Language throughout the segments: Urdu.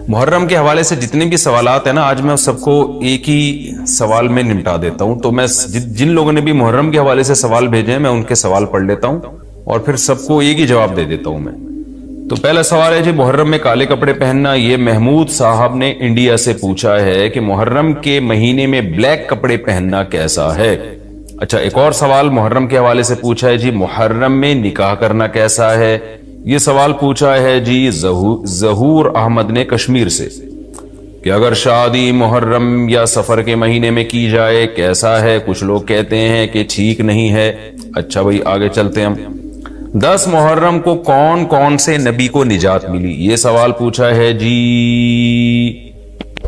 محرم کے حوالے سے جتنے بھی سوالات ہیں نا، آج میں سب کو ایک ہی سوال میں نمٹا دیتا ہوں. تو میں جن لوگوں نے بھی محرم کے حوالے سے سوال بھیجے ہیں میں ان کے سوال پڑھ لیتا ہوں اور پھر سب کو ایک ہی جواب دے دیتا ہوں میں. تو پہلا سوال ہے جی، محرم میں کالے کپڑے پہننا. یہ محمود صاحب نے انڈیا سے پوچھا ہے کہ محرم کے مہینے میں بلیک کپڑے پہننا کیسا ہے. اچھا، ایک اور سوال محرم کے حوالے سے پوچھا ہے جی، محرم میں نکاح کرنا کیسا ہے. یہ سوال پوچھا ہے جی ظہور احمد نے کشمیر سے کہ اگر شادی محرم یا سفر کے مہینے میں کی جائے کیسا ہے. کچھ لوگ کہتے ہیں کہ ٹھیک نہیں ہے. اچھا بھائی آگے چلتے ہیں ہم. 10 محرم کو کون کون سے نبی کو نجات ملی. یہ سوال پوچھا ہے جی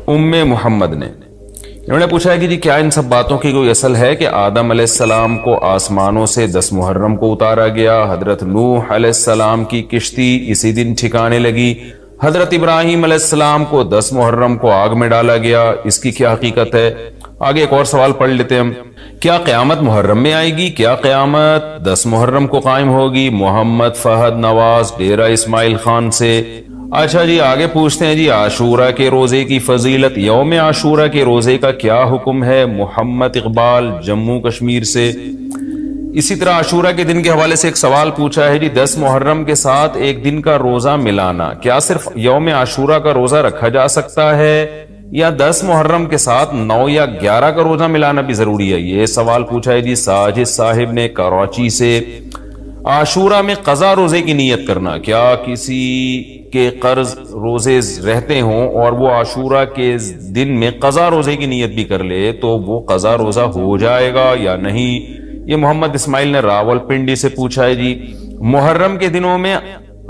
ام محمد نے. انہوں نے پوچھا ہے کہ جی کیا ان سب باتوں کی کوئی اصل ہے کہ آدم علیہ السلام کو آسمانوں سے 10 محرم کو اتارا گیا، حضرت نوح علیہ السلام کی کشتی اسی دن ٹھکانے لگی، حضرت ابراہیم علیہ السلام کو 10 محرم کو آگ میں ڈالا گیا، اس کی کیا حقیقت ہے. آگے ایک اور سوال پڑھ لیتے ہیں ہم. کیا قیامت محرم میں آئے گی؟ کیا قیامت 10 محرم کو قائم ہوگی؟ محمد فہد نواز ڈیرہ اسماعیل خان سے. اچھا جی آگے پوچھتے ہیں جی عاشورہ کے روزے کی فضیلت. یوم عاشورہ کے روزے کا کیا حکم ہے؟ محمد اقبال جموں کشمیر سے. اسی طرح عاشورہ کے دن کے حوالے سے ایک سوال پوچھا ہے جی 10 محرم کے ساتھ ایک دن کا روزہ ملانا، کیا صرف یوم عاشورہ کا روزہ رکھا جا سکتا ہے یا 10 محرم کے ساتھ 9 یا 11 کا روزہ ملانا بھی ضروری ہے؟ یہ سوال پوچھا ہے جی ساجد صاحب نے کراچی سے. عاشورہ میں قضا روزے کی نیت کرنا، کیا کسی کے قرض روزے رہتے ہوں اور وہ عاشورہ کے دن میں قضا روزے کی نیت بھی کر لے تو وہ قضا روزہ ہو جائے گا یا نہیں؟ یہ محمد اسماعیل نے راول پنڈی سے پوچھا ہے جی محرم کے دنوں میں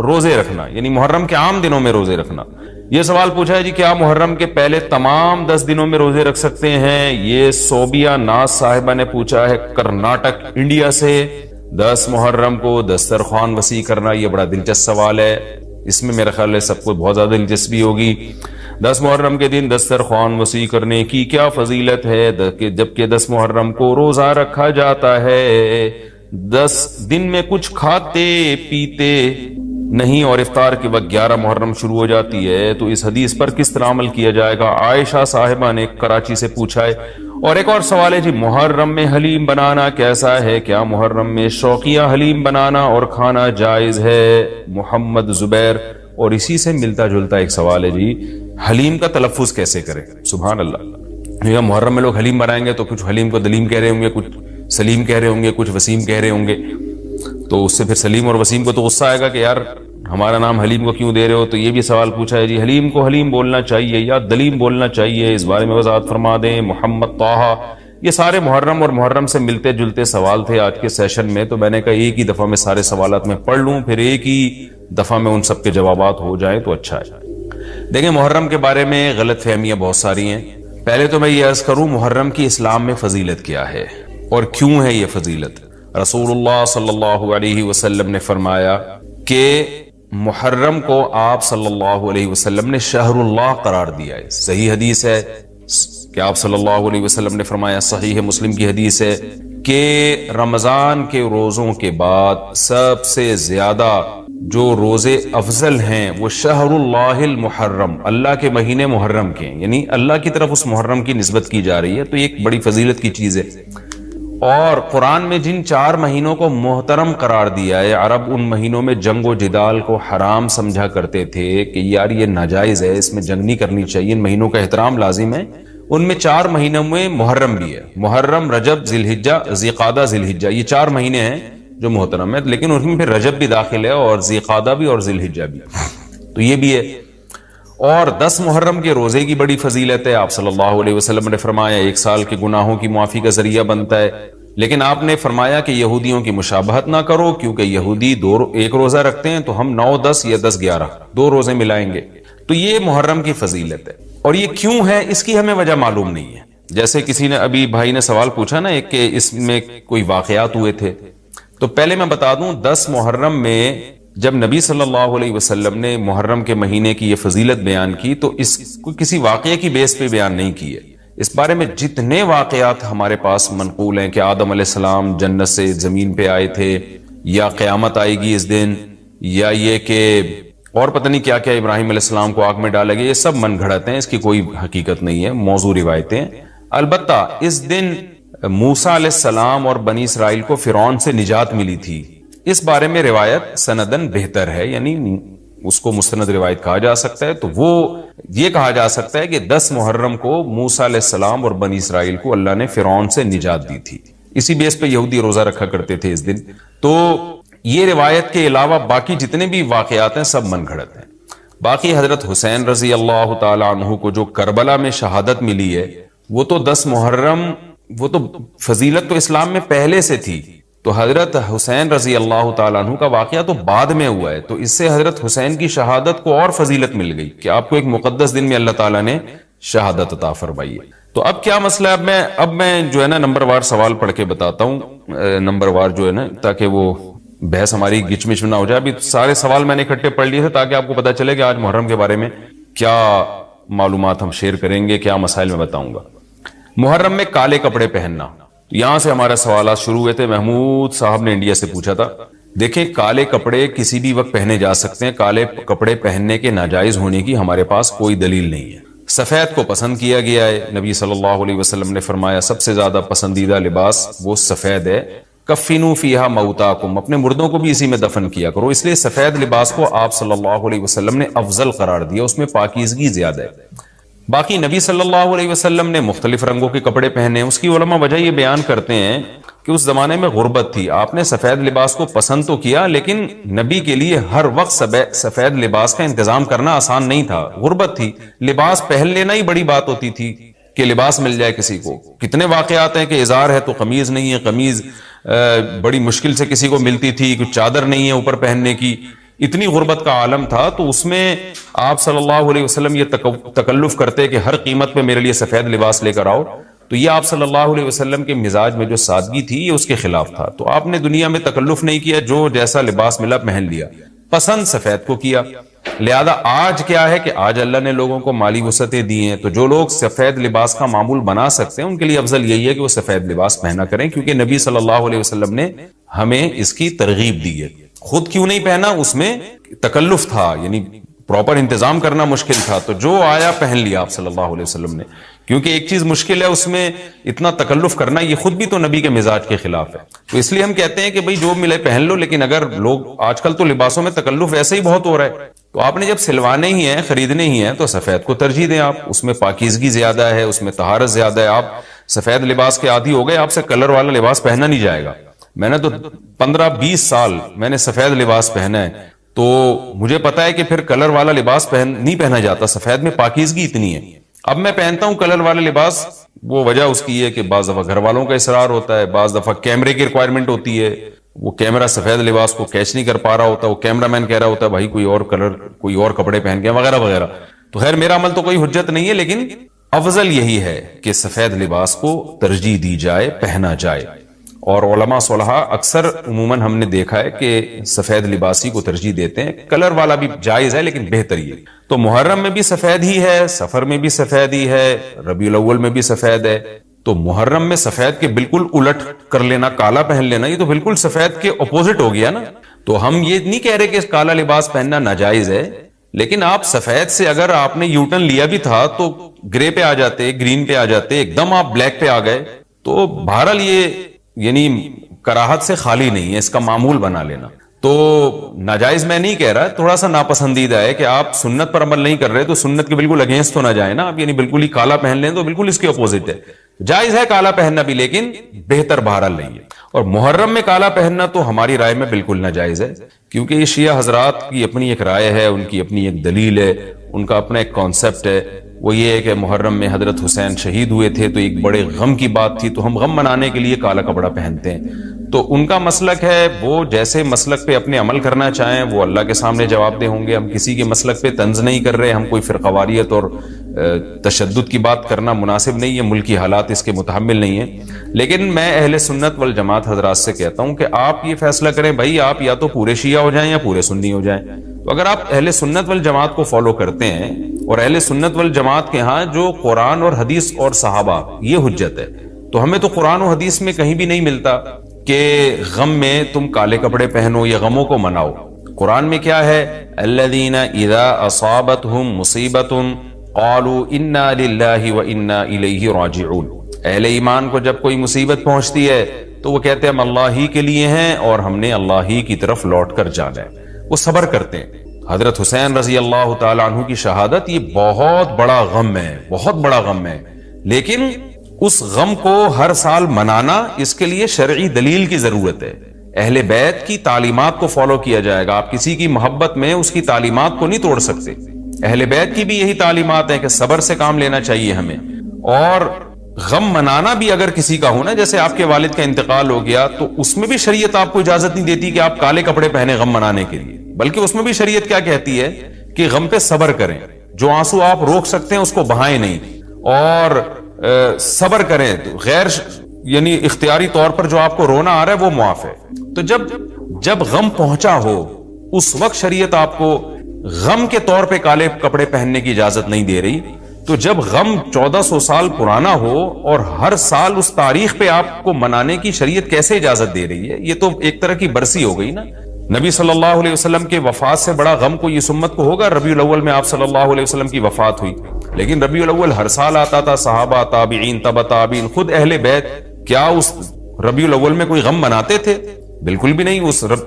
روزے رکھنا، یعنی محرم کے عام دنوں میں روزے رکھنا. یہ سوال پوچھا ہے جی کیا محرم کے پہلے تمام 10 دنوں میں روزے رکھ سکتے ہیں؟ یہ صوبیہ ناز صاحبہ نے پوچھا ہے کرناٹک انڈیا سے. 10 محرم کو دسترخوان وسیع کرنا، یہ بڑا دلچسپ سوال ہے، اس میں میرا خیال ہے سب کو بہت زیادہ دلچسپی ہوگی. 10 محرم کے دن دسترخوان وسیع کرنے کی کیا فضیلت ہے جبکہ 10 محرم کو روزہ رکھا جاتا ہے؟ 10 دن میں کچھ کھاتے پیتے نہیں اور افطار کے وقت 11 محرم شروع ہو جاتی ہے، تو اس حدیث پر کس طرح عمل کیا جائے گا؟ عائشہ صاحبہ نے کراچی سے پوچھا ہے. اور ایک اور سوال ہے جی محرم میں حلیم بنانا کیسا ہے؟ کیا محرم میں شوقیہ حلیم بنانا اور کھانا جائز ہے؟ محمد زبیر. اور اسی سے ملتا جلتا ایک سوال ہے جی حلیم کا تلفظ کیسے کریں؟ سبحان اللہ، یا محرم میں لوگ حلیم بنائیں گے تو کچھ حلیم کو دلیم کہہ رہے ہوں گے، کچھ سلیم کہہ رہے ہوں گے، کچھ وسیم کہہ رہے ہوں گے. تو اس سے پھر سلیم اور وسیم کو تو غصہ آئے گا کہ یار ہمارا نام حلیم کو کیوں دے رہے ہو. تو یہ بھی سوال پوچھا ہے جی حلیم کو حلیم بولنا چاہیے یا دلیم بولنا چاہیے، اس بارے میں وضاحت فرما دیں. محمد طاہا. یہ سارے محرم اور محرم سے ملتے جلتے سوال تھے آج کے سیشن میں، تو میں نے کہا ایک ہی دفعہ میں سارے سوالات میں پڑھ لوں، پھر ایک ہی دفعہ میں ان سب کے جوابات ہو جائیں تو اچھا ہے. دیکھیں محرم کے بارے میں غلط فہمیاں بہت ساری ہیں. پہلے تو میں یہ عرض کروں محرم کی اسلام میں فضیلت کیا ہے اور کیوں ہے یہ فضیلت. رسول اللہ صلی اللہ علیہ وسلم نے فرمایا کہ محرم کو آپ صلی اللہ علیہ وسلم نے شہر اللہ قرار دیا ہے. صحیح حدیث ہے کہ آپ صلی اللہ علیہ وسلم نے فرمایا، صحیح مسلم کی حدیث ہے کہ رمضان کے روزوں کے بعد سب سے زیادہ جو روزے افضل ہیں وہ شہر اللہ المحرم، اللہ کے مہینے محرم کے، یعنی اللہ کی طرف اس محرم کی نسبت کی جا رہی ہے. تو یہ ایک بڑی فضیلت کی چیز ہے. اور قرآن میں جن 4 مہینوں کو محترم قرار دیا ہے، عرب ان مہینوں میں جنگ و جدال کو حرام سمجھا کرتے تھے کہ یار یہ ناجائز ہے، اس میں جنگ نہیں کرنی چاہیے، ان مہینوں کا احترام لازم ہے. ان میں 4 مہینوں میں محرم بھی ہے. محرم، رجب، ذی الحجہ، ذی قعدہ، ذی الحجہ، یہ 4 مہینے ہیں جو محترم ہے، لیکن ان میں پھر رجب بھی داخل ہے اور ذی قعدہ بھی اور ذی الحجہ بھی، تو یہ بھی ہے. اور 10 محرم کے روزے کی بڑی فضیلت ہے. آپ صلی اللہ علیہ وسلم نے فرمایا 1 سال کے گناہوں کی معافی کا ذریعہ بنتا ہے. لیکن آپ نے فرمایا کہ یہودیوں کی مشابہت نہ کرو، کیونکہ یہودی 1 روزہ رکھتے ہیں تو ہم 9، 10 یا 10، 11 2 روزے ملائیں گے. تو یہ محرم کی فضیلت ہے. اور یہ کیوں ہے اس کی ہمیں وجہ معلوم نہیں ہے. جیسے کسی نے ابھی بھائی نے سوال پوچھا نا ایک کہ اس میں کوئی واقعات ہوئے تھے، تو پہلے میں بتا دوں 10 محرم میں جب نبی صلی اللہ علیہ وسلم نے محرم کے مہینے کی یہ فضیلت بیان کی تو اس کو کسی واقعے کی بیس پہ بیان نہیں کی ہے. اس بارے میں جتنے واقعات ہمارے پاس منقول ہیں کہ آدم علیہ السلام جنت سے زمین پہ آئے تھے، یا قیامت آئے گی اس دن، یا یہ کہ اور پتہ نہیں کیا کیا ابراہیم علیہ السلام کو آگ میں ڈالا گیا، یہ سب من گھڑت ہیں، اس کی کوئی حقیقت نہیں ہے، موضوع روایتیں۔ البتہ اس دن موسیٰ علیہ السلام اور بنی اسرائیل کو فرعون سے نجات ملی تھی، اس بارے میں روایت سندن بہتر ہے، یعنی اس کو مستند روایت کہا جا سکتا ہے۔ تو وہ یہ کہا جا سکتا ہے کہ 10 محرم کو موسیٰ علیہ السلام اور بنی اسرائیل کو اللہ نے فرعون سے نجات دی تھی، اسی بیس پہ یہودی روزہ رکھا کرتے تھے اس دن۔ تو یہ روایت کے علاوہ باقی جتنے بھی واقعات ہیں سب من گھڑت ہیں۔ باقی حضرت حسین رضی اللہ تعالی عنہ کو جو کربلا میں شہادت ملی ہے، وہ تو 10 محرم، وہ تو فضیلت تو اسلام میں پہلے سے تھی، تو حضرت حسین رضی اللہ تعالیٰ عنہ کا واقعہ تو بعد میں ہوا ہے، تو اس سے حضرت حسین کی شہادت کو اور فضیلت مل گئی کہ آپ کو ایک مقدس دن میں اللہ تعالیٰ نے شہادت عطا فرمائی ہے۔ تو اب کیا مسئلہ ہے، اب میں جو ہے نا نمبر وار سوال پڑھ کے بتاتا ہوں، نمبر وار جو ہے نا، تاکہ وہ بحث ہماری گچ مچ نہ ہو جائے۔ ابھی سارے سوال میں نے اکٹھے پڑھ لیے تھے تاکہ آپ کو پتا چلے کہ آج محرم کے بارے میں کیا معلومات ہم شیئر کریں گے، کیا مسائل میں بتاؤں گا۔ محرم میں کالے کپڑے پہننا، یہاں سے ہمارے سوالات شروع ہوئے تھے۔ محمود صاحب نے انڈیا سے پوچھا تھا، دیکھیں کالے کپڑے کسی بھی وقت پہنے جا سکتے ہیں، کالے کپڑے پہننے کے ناجائز ہونے کی ہمارے پاس کوئی دلیل نہیں ہے۔ سفید کو پسند کیا گیا ہے، نبی صلی اللہ علیہ وسلم نے فرمایا سب سے زیادہ پسندیدہ لباس وہ سفید ہے۔ کفنوا فیہا موتاکم، اپنے مردوں کو بھی اسی میں دفن کیا کرو، اس لیے سفید لباس کو آپ صلی اللہ علیہ وسلم نے افضل قرار دیا، اس میں پاکیزگی زیادہ ہے۔ باقی نبی صلی اللہ علیہ وسلم نے مختلف رنگوں کے کپڑے پہنے، اس کی علماء وجہ یہ بیان کرتے ہیں کہ اس زمانے میں غربت تھی، آپ نے سفید لباس کو پسند تو کیا لیکن نبی کے لیے ہر وقت سفید لباس کا انتظام کرنا آسان نہیں تھا، غربت تھی، لباس پہن لینا ہی بڑی بات ہوتی تھی کہ لباس مل جائے کسی کو۔ کتنے واقعات ہیں کہ ازار ہے تو قمیض نہیں ہے، قمیض بڑی مشکل سے کسی کو ملتی تھی، کچھ چادر نہیں ہے اوپر پہننے کی، اتنی غربت کا عالم تھا۔ تو اس میں آپ صلی اللہ علیہ وسلم یہ تکلف کرتے کہ ہر قیمت پہ میرے لیے سفید لباس لے کر آؤ، تو یہ آپ صلی اللہ علیہ وسلم کے مزاج میں جو سادگی تھی یہ اس کے خلاف تھا۔ تو آپ نے دنیا میں تکلف نہیں کیا، جو جیسا لباس ملا پہن لیا، پسند سفید کو کیا۔ لہذا آج کیا ہے کہ آج اللہ نے لوگوں کو مالی وسعتیں دی ہیں، تو جو لوگ سفید لباس کا معمول بنا سکتے ہیں ان کے لیے افضل یہی ہے کہ وہ سفید لباس پہنا کریں، کیونکہ نبی صلی اللہ علیہ وسلم نے ہمیں اس کی ترغیب دی ہے۔ خود کیوں نہیں پہنا، اس میں تکلف تھا، یعنی پراپر انتظام کرنا مشکل تھا، تو جو آیا پہن لیا آپ صلی اللہ علیہ وسلم نے، کیونکہ ایک چیز مشکل ہے اس میں اتنا تکلف کرنا، یہ خود بھی تو نبی کے مزاج کے خلاف ہے۔ تو اس لیے ہم کہتے ہیں کہ بھئی جو ملے پہن لو، لیکن اگر لوگ آج کل تو لباسوں میں تکلف ویسے ہی بہت ہو رہا ہے، تو آپ نے جب سلوانے ہی ہیں، خریدنے ہی ہیں، تو سفید کو ترجیح دیں آپ، اس میں پاکیزگی زیادہ ہے، اس میں طہارت زیادہ ہے۔ آپ سفید لباس کے عادی ہو گئے، آپ سے کلر والا لباس پہنا نہیں جائے گا۔ میں نے تو 15-20 سال میں نے سفید لباس پہنا ہے، تو مجھے پتا ہے کہ پھر کلر والا لباس نہیں پہنا جاتا، سفید میں پاکیزگی اتنی ہے۔ اب میں پہنتا ہوں کلر والا لباس، وہ وجہ اس کی ہے کہ بعض دفعہ گھر والوں کا اصرار ہوتا ہے، بعض دفعہ کیمرے کی ریکوائرمنٹ ہوتی ہے، وہ کیمرہ سفید لباس کو کیچ نہیں کر پا رہا ہوتا، وہ کیمرہ مین کہہ رہا ہوتا ہے بھائی کوئی اور کلر، کوئی اور کپڑے پہن کے وغیرہ وغیرہ۔ تو خیر میرا عمل تو کوئی حجت نہیں ہے، لیکن افضل یہی ہے کہ سفید لباس کو ترجیح دی جائے، پہنا جائے۔ اور علماء صلحاء اکثر عموماً ہم نے دیکھا ہے کہ سفید لباسی کو ترجیح دیتے ہیں، کلر والا بھی جائز ہے لیکن بہتر یہ۔ تو محرم میں بھی سفید ہی ہے، سفر میں بھی سفید ہی ہے، ربیع الاول میں بھی سفید ہے، تو محرم میں سفید کے بالکل الٹ کر لینا، کالا پہن لینا، یہ تو بالکل سفید کے اپوزٹ ہو گیا نا۔ تو ہم یہ نہیں کہہ رہے کہ کالا لباس پہننا ناجائز ہے، لیکن آپ سفید سے اگر آپ نے یوٹرن لیا بھی تھا تو گرے پہ آ جاتے، گرین پہ آ جاتے، ایک دم آپ بلیک پہ آ گئے، تو بہرحال یہ یعنی کراہت سے خالی نہیں ہے، اس کا معمول بنا لینا۔ تو ناجائز میں نہیں کہہ رہا، تھوڑا سا ناپسندیدہ ہے کہ آپ سنت پر عمل نہیں کر رہے تو سنت کے بالکل اگینسٹ تو نہ جائیں نا آپ، یعنی بالکل ہی کالا پہن لیں تو بالکل اس کے اپوزٹ ہے۔ جائز ہے کالا پہننا بھی، لیکن بہتر بہرحال نہیں ہے۔ اور محرم میں کالا پہننا تو ہماری رائے میں بالکل ناجائز ہے، کیونکہ یہ شیعہ حضرات کی اپنی ایک رائے ہے، ان کی اپنی ایک دلیل ہے، ان کا اپنا ایک کانسیپٹ ہے، وہ یہ ہے کہ محرم میں حضرت حسین شہید ہوئے تھے تو ایک بڑے غم کی بات تھی، تو ہم غم منانے کے لیے کالا کپڑا پہنتے ہیں۔ تو ان کا مسلک ہے، وہ جیسے مسلک پہ اپنے عمل کرنا چاہیں وہ اللہ کے سامنے جواب دہ ہوں گے۔ ہم کسی کے مسلک پہ طنز نہیں کر رہے، ہم کوئی فرقواریت اور تشدد کی بات کرنا مناسب نہیں ہے، ملکی حالات اس کے متحمل نہیں ہیں۔ لیکن میں اہل سنت والجماعت حضرات سے کہتا ہوں کہ آپ یہ فیصلہ کریں بھائی، آپ یا تو پورے شیعہ ہو جائیں یا پورے سنی ہو جائیں۔ تو اگر آپ اہل سنت والجماعت کو فالو کرتے ہیں، اور اہل سنت والجماعت کے ہاں جو قرآن اور حدیث اور صحابہ یہ حجت ہے، تو ہمیں تو قرآن و حدیث میں کہیں بھی نہیں ملتا کہ غم میں تم کالے کپڑے پہنو یا غموں کو مناؤ۔ قرآن میں کیا ہے؟ الذین اذا اصابتہم مصیبۃ قالوا انا للہ وانا الیہ راجعون. اہل ایمان کو جب کوئی مصیبت پہنچتی ہے تو وہ کہتے ہیں ہم اللہ ہی کے لیے ہیں اور ہم نے اللہ ہی کی طرف لوٹ کر جانا ہے. وہ صبر کرتے ہیں. حضرت حسین رضی اللہ تعالی عنہ کی شہادت یہ بہت بڑا غم ہے، بہت بڑا غم ہے، لیکن اس غم کو ہر سال منانا، اس کے لیے شرعی دلیل کی ضرورت ہے. اہل بیت کی تعلیمات کو فالو کیا جائے گا. آپ کسی کی محبت میں اس کی تعلیمات کو نہیں توڑ سکتے. اہل بیت کی بھی یہی تعلیمات ہیں کہ صبر سے کام لینا چاہیے ہمیں. اور غم منانا بھی اگر کسی کا ہونا، جیسے آپ کے والد کا انتقال ہو گیا، تو اس میں بھی شریعت آپ کو اجازت نہیں دیتی کہ آپ کالے کپڑے پہنے غم منانے کے لیے، بلکہ اس میں بھی شریعت کیا کہتی ہے کہ غم پہ صبر کریں. جو آنسو آپ روک سکتے ہیں اس کو بہائیں نہیں، اور صبر کریں. غیر یعنی اختیاری طور پر جو آپ کو رونا آ رہا ہے وہ معاف ہے. تو جب غم پہنچا ہو اس وقت شریعت آپ کو غم کے طور پہ کالے کپڑے پہننے کی اجازت نہیں دے رہی. تو جب غم 1400 سال پرانا ہو اور ہر سال اس تاریخ پہ آپ کو منانے کی شریعت کیسے اجازت دے رہی ہے؟ یہ تو ایک طرح کی برسی ہو گئی نا. نبی صلی اللہ علیہ وسلم کے وفات سے بڑا غم کو اس امت کو ہوگا. ربیع الاول میں آپ صلی اللہ علیہ وسلم کی وفات ہوئی، لیکن ربیع الاول ہر سال آتا تھا. صحابہ، تابعین، تبع تابعین، خود اہل بیت کیا اس ربیع الاول میں کوئی غم مناتے تھے؟ بالکل بھی نہیں.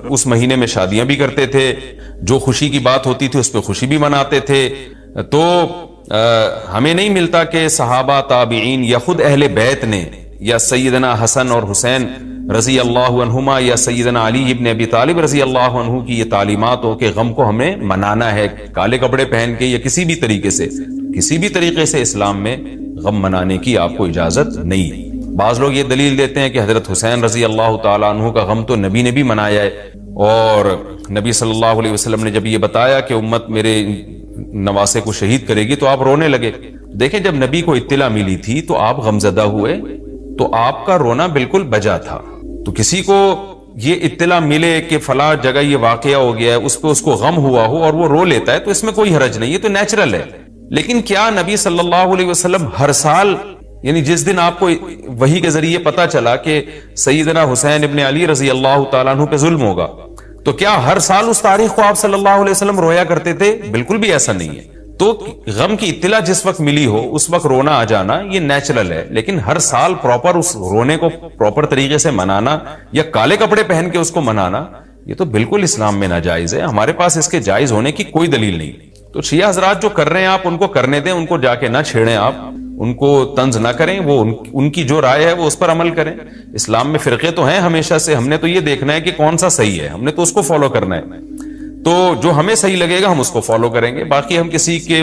اس مہینے میں شادیاں بھی کرتے تھے، جو خوشی کی بات ہوتی تھی اس پہ خوشی بھی مناتے تھے. تو ہمیں نہیں ملتا کہ صحابہ، تابعین یا خود اہل بیت نے، یا سیدنا حسن اور حسین رضی اللہ عنہما یا سیدنا علی ابن ابی طالب رضی اللہ عنہ کی یہ تعلیمات ہو کہ غم کو ہمیں منانا ہے کالے کپڑے پہن کے یا کسی بھی طریقے سے. کسی بھی طریقے سے اسلام میں غم منانے کی آپ کو اجازت نہیں. بعض لوگ یہ دلیل دیتے ہیں کہ حضرت حسین رضی اللہ تعالیٰ عنہ کا غم تو نبی نے بھی منایا ہے، اور نبی صلی اللہ علیہ وسلم نے جب یہ بتایا کہ امت میرے نواسے کو شہید کرے گی تو آپ رونے لگے. دیکھیں جب نبی کو اطلاع ملی تھی تو آپ غمزدہ ہوئے، تو آپ کا رونا بالکل بجا تھا. تو کسی کو یہ اطلاع ملے کہ فلاں جگہ یہ واقعہ ہو گیا ہے، اس پہ اس کو غم ہوا ہو اور وہ رو لیتا ہے تو اس میں کوئی حرج نہیں، یہ تو نیچرل ہے. لیکن کیا نبی صلی اللہ علیہ وسلم ہر سال، یعنی جس دن آپ کو وحی کے ذریعے پتا چلا کہ سیدنا حسین ابن علی رضی اللہ تعالیٰ عنہ پہ ظلم ہوگا، تو کیا ہر سال اس تاریخ کو آپ صلی اللہ علیہ وسلم رویا کرتے تھے؟ بالکل بھی ایسا نہیں ہے. تو غم کی اطلاع جس وقت ملی ہو اس وقت رونا آ جانا یہ نیچرل ہے، لیکن ہر سال پراپر اس رونے کو پراپر طریقے سے منانا یا کالے کپڑے پہن کے اس کو منانا یہ تو بالکل اسلام میں ناجائز ہے. ہمارے پاس اس کے جائز ہونے کی کوئی دلیل نہیں. تو شیعہ حضرات جو کر رہے ہیں آپ ان کو کرنے دیں، ان کو جا کے نہ چھیڑیں، آپ ان کو طنز نہ کریں. وہ ان کی جو رائے ہے وہ اس پر عمل کریں. اسلام میں فرقے تو ہیں ہمیشہ سے، ہم نے تو یہ دیکھنا ہے کہ کون سا صحیح ہے، ہم نے تو اس کو فالو کرنا ہے. تو جو ہمیں صحیح لگے گا ہم اس کو فالو کریں گے. باقی ہم کسی کے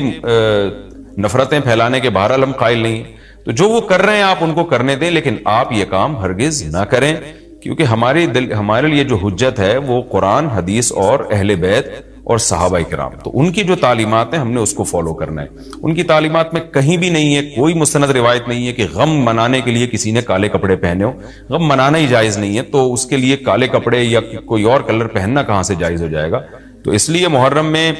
نفرتیں پھیلانے کے بہرحال ہم قائل نہیں. تو جو وہ کر رہے ہیں آپ ان کو کرنے دیں، لیکن آپ یہ کام ہرگز نہ کریں، کیونکہ ہمارے لیے جو حجت ہے وہ قرآن، حدیث اور اہل بیت اور صحابہ کرام. تو ان کی جو تعلیمات ہیں ہم نے اس کو فالو کرنا ہے. ان کی تعلیمات میں کہیں بھی نہیں ہے، کوئی مستند روایت نہیں ہے کہ غم منانے کے لیے کسی نے کالے کپڑے پہنے ہو. غم منانا ہی جائز نہیں ہے، تو اس کے لیے کالے کپڑے یا کوئی اور کلر پہننا کہاں سے جائز ہو جائے گا؟ تو اس لیے محرم میں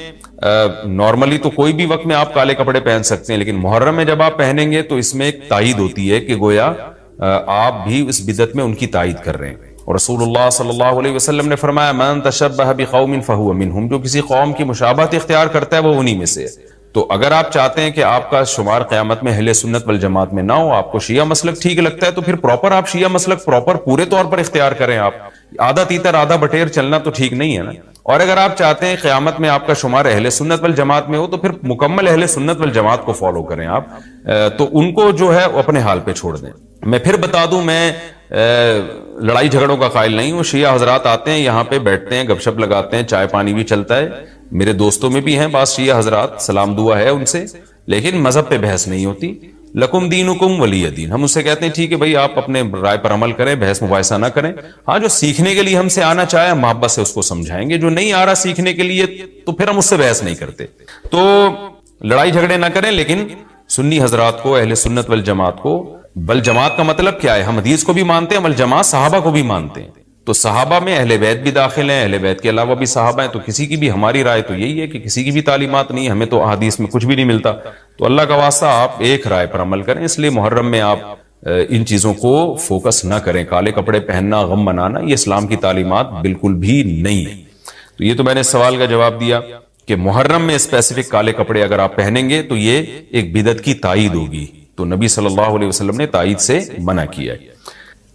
نارملی تو کوئی بھی وقت میں آپ کالے کپڑے پہن سکتے ہیں، لیکن محرم میں جب آپ پہنیں گے تو اس میں ایک تائید ہوتی ہے کہ گویا آپ بھی اس بدعت میں ان کی تائید کر رہے ہیں. اور رسول اللہ صلی اللہ علیہ وسلم نے فرمایا من تشبہ بقوم فہو منہم، جو کسی قوم کی مشابہت اختیار کرتا ہے وہ انہی میں سے ہے. تو اگر آپ چاہتے ہیں کہ آپ کا شمار قیامت میں اہل سنت والجماعت میں نہ ہو، آپ کو شیعہ مسلک ٹھیک لگتا ہے، تو پھر پراپر آپ شیعہ مسلک پراپر پورے طور پر اختیار کریں. آپ آدھا تیتر آدھا بٹیر چلنا تو ٹھیک نہیں ہے نا. اور اگر آپ چاہتے ہیں قیامت میں آپ کا شمار اہل سنت والجماعت میں ہو تو پھر مکمل اہل سنت والجماعت کو فالو کریں آپ. تو ان کو جو ہے اپنے حال پہ چھوڑ دیں. میں پھر بتا دوں، میں لڑائی جھگڑوں کا قائل نہیں ہوں. شیعہ حضرات آتے ہیں یہاں پہ بیٹھتے ہیں، گپ شپ لگاتے ہیں، چائے پانی بھی چلتا ہے. میرے دوستوں میں بھی ہیں بعض شیعہ حضرات، سلام دعا ہے ان سے، لیکن مذہب پہ بحث نہیں ہوتی. لکم دینکم ولی دین. ہم اس سے کہتے ہیں ٹھیک ہے بھائی، آپ اپنے رائے پر عمل کریں، بحث مباحثہ نہ کریں. ہاں جو سیکھنے کے لیے ہم سے آنا چاہے ہم محبت سے اس کو سمجھائیں گے، جو نہیں آ رہا سیکھنے کے لیے تو پھر ہم اس سے بحث نہیں کرتے. تو لڑائی جھگڑے نہ کریں، لیکن سنی حضرات کو، اہل سنت والجماعت کو، بل جماعت کا مطلب کیا ہے؟ ہم حدیث کو بھی مانتے ہیں، بل جماعت صحابہ کو بھی مانتے ہیں. تو صحابہ میں اہل بیت بھی داخل ہیں، اہل بیت کے علاوہ بھی صحابہ ہیں. تو کسی کی بھی ہماری رائے تو یہی ہے کہ کسی کی بھی تعلیمات نہیں، ہمیں تو احادیث میں کچھ بھی نہیں ملتا. تو اللہ کا واسطہ آپ ایک رائے پر عمل کریں. اس لیے محرم میں آپ ان چیزوں کو فوکس نہ کریں. کالے کپڑے پہننا، غم منانا، یہ اسلام کی تعلیمات بالکل بھی نہیں ہے. تو یہ تو میں نے سوال کا جواب دیا کہ محرم میں اسپیسیفک کالے کپڑے اگر آپ پہنیں گے تو یہ ایک بدعت کی تائید ہوگی، تو نبی صلی اللہ علیہ وسلم نے تائید سے منع کیا ہے۔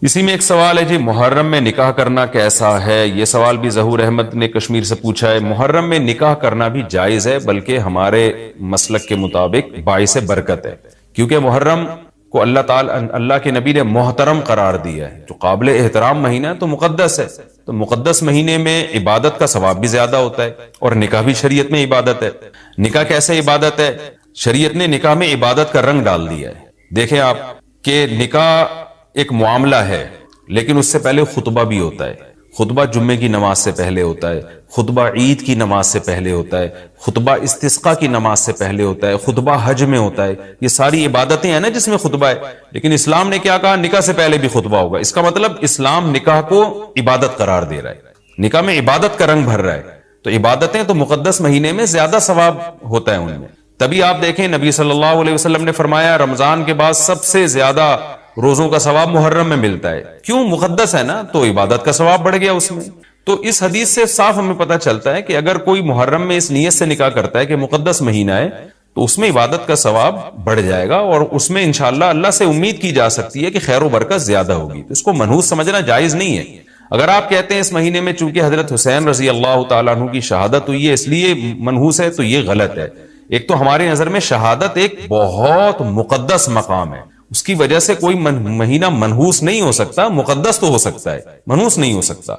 اسی میں ایک سوال ہے جی، محرم میں نکاح کرنا کیسا ہے؟ یہ سوال بھی ظہور احمد نے کشمیر سے پوچھا ہے۔ محرم میں نکاح کرنا بھی جائز ہے، بلکہ ہمارے مسلک کے مطابق باعث برکت ہے، کیونکہ محرم کو اللہ کے نبی نے محترم قرار دیا ہے، جو قابل احترام مہینہ ہے تو مقدس ہے، تو مقدس مہینے میں عبادت کا ثواب بھی زیادہ ہوتا ہے، اور نکاح بھی شریعت میں عبادت ہے۔ نکاح کیسے عبادت ہے؟ شریعت نے نکاح میں عبادت کا رنگ ڈال دیا ہے۔ دیکھیں آپ کہ نکاح ایک معاملہ ہے، لیکن اس سے پہلے خطبہ بھی ہوتا ہے۔ خطبہ جمعے کی نماز سے پہلے ہوتا ہے، خطبہ عید کی نماز سے پہلے ہوتا ہے، خطبہ استسقاء کی نماز سے پہلے ہوتا ہے، خطبہ حج میں ہوتا ہے۔ یہ ساری عبادتیں ہیں نا جس میں خطبہ ہے، لیکن اسلام نے کیا کہا؟ نکاح سے پہلے بھی خطبہ ہوگا۔ اس کا مطلب اسلام نکاح کو عبادت قرار دے رہا ہے، نکاح میں عبادت کا رنگ بھر رہا ہے۔ تو عبادتیں تو مقدس مہینے میں زیادہ ثواب ہوتا ہے ان میں۔ تبھی آپ دیکھیں نبی صلی اللہ علیہ وسلم نے فرمایا رمضان کے بعد سب سے زیادہ روزوں کا ثواب محرم میں ملتا ہے، کیوں؟ مقدس ہے نا، تو عبادت کا ثواب بڑھ گیا اس میں۔ تو اس حدیث سے صاف ہمیں پتہ چلتا ہے کہ اگر کوئی محرم میں اس نیت سے نکاح کرتا ہے کہ مقدس مہینہ ہے تو اس میں عبادت کا ثواب بڑھ جائے گا، اور اس میں انشاءاللہ اللہ سے امید کی جا سکتی ہے کہ خیر و برکت زیادہ ہوگی۔ تو اس کو منحوس سمجھنا جائز نہیں ہے۔ اگر آپ کہتے ہیں اس مہینے میں چونکہ حضرت حسین رضی اللہ تعالیٰ عنہ کی شہادت ہوئی ہے اس لیے منحوس ہے، تو یہ غلط ہے۔ ایک تو ہماری نظر میں شہادت ایک بہت مقدس مقام ہے، اس کی وجہ سے کوئی مہینہ منحوس نہیں ہو سکتا، مقدس تو ہو سکتا ہے، منحوس نہیں ہو سکتا۔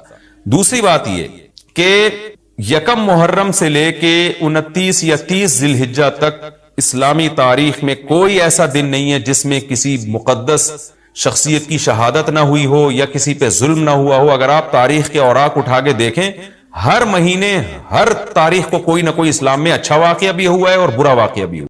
دوسری بات یہ کہ یکم محرم سے لے کے 29 یا 30 ذی الحجہ تک اسلامی تاریخ میں کوئی ایسا دن نہیں ہے جس میں کسی مقدس شخصیت کی شہادت نہ ہوئی ہو یا کسی پہ ظلم نہ ہوا ہو۔ اگر آپ تاریخ کے اوراق اٹھا کے دیکھیں، ہر مہینے ہر تاریخ کو کوئی نہ کوئی اسلام میں اچھا واقعہ بھی ہوا ہے اور برا واقعہ بھی ہوا ہے۔